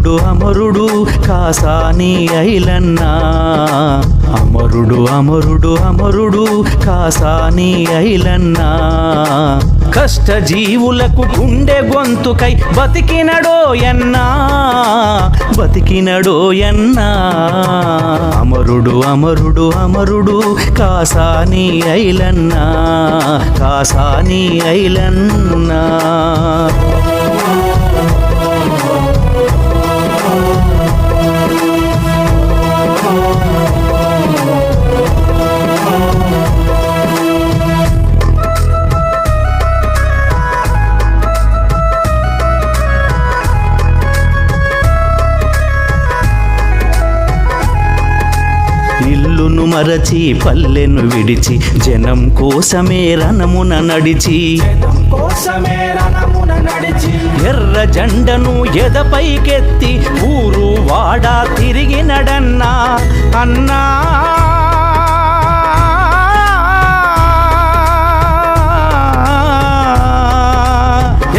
అమరుడు అమరుడు కాసాని ఐలన్న అమరుడు అమరుడు అమరుడు కాసాని ఐలన్న కష్టజీవులకు గుండె గొంతుకై బతికినడో ఎన్నా బతికినడో ఎన్నా అమరుడు అమరుడు అమరుడు కాసాని ఐలన్న కాసాని ఐలన్న ఇల్లును మరచి పల్లెను విడిచి జనం కోసమే రణమున నడిచి ఎర్ర జెండను ఎదపైకెత్తి ఊరు వాడా తిరిగినడన్నా అన్నా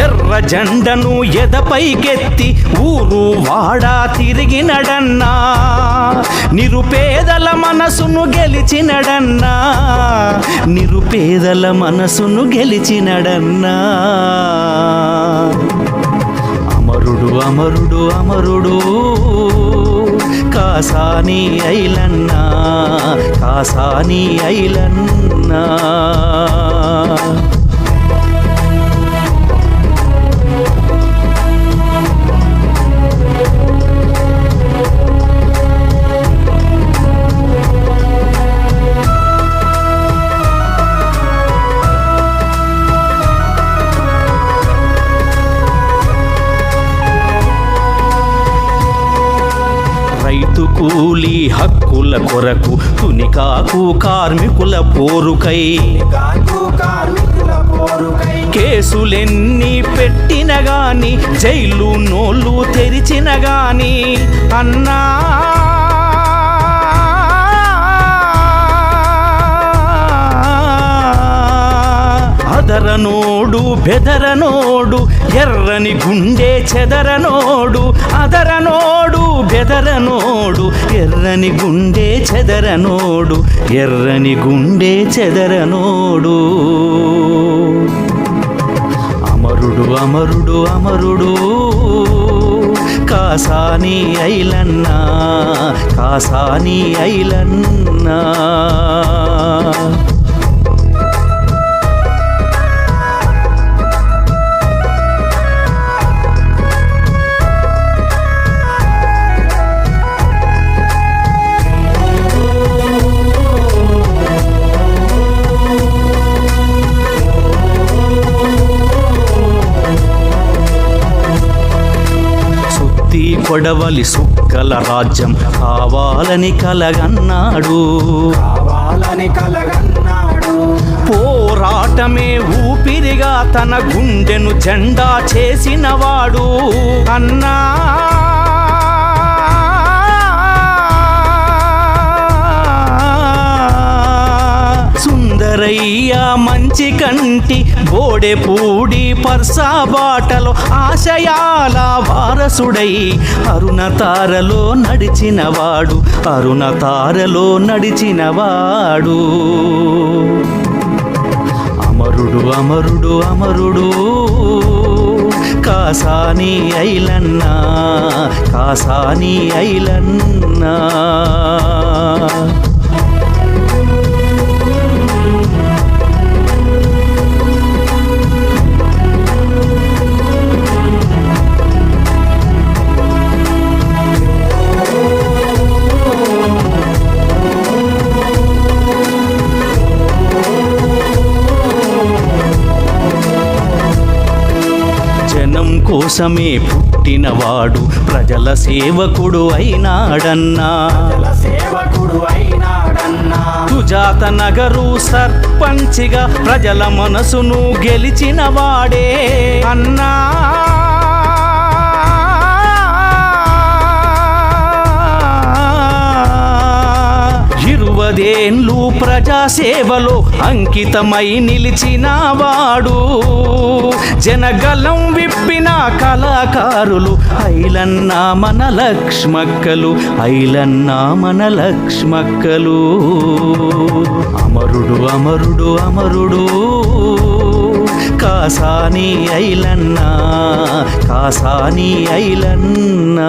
ఎర్ర జెండను ఎదపైకెత్తి ఊరు వాడా తిరిగినడన్నా నిరుపేదల మనసును గెలిచినడన్నా నిరుపేదల మనసును గెలిచినడన్నా అమరుడు అమరుడు అమరుడు కాసాని ఐలన్న కాసాని ఐలన్న రైతు కూలీ హక్కుల కొరకు తునికాకు కార్మికుల పోరుకై కేసులెన్ని పెట్టిన గాని జైలు నోళ్ళు తెరిచిన గాని అన్నా అదరనోడు బెదరనోడు ఎర్రని గుండె చెదరనోడు అదరనోడు బెదరనోడు ఎర్రని గుండె చెదరనోడు ఎర్రని గుండె చెదరనోడు అమరుడు అమరుడు అమరుడు కాసాని ఐలన్న కాసాని ఐలన్న కొడవలి సుక్కల రాజ్యం కావాలని కలగన్నాడు పోరాటమే ఊపిరిగా తన గుండెను జెండా చేసినవాడు అన్నా సుందరయ్య మంచి కంటి బోడెపూడి పర్సాబాటలో ఆశయాల వారసుడై అరుణతారలో నడిచినవాడు అరుణతారలో నడిచినవాడు అమరుడు అమరుడు అమరుడు కాసాని ఐలన్న కాసాని ఐలన్న కోసమే పుట్టినవాడు ప్రజల సేవకుడు అయినాడన్నా సుజాత నగరు సర్పంచిగా ప్రజల మనసును గెలిచినవాడే అన్నా పదేండ్లు ప్రజాసేవలో అంకితమై నిలిచినవాడు జనగలం విప్పిన కళాకారులు ఐలన్న ఐలన్న మన లక్ష్మక్కలు, ఐలన్న మన లక్ష్మక్కలు. అమరుడు అమరుడు అమరుడు కాసాని ఐలన్న, కాసాని ఐలన్న.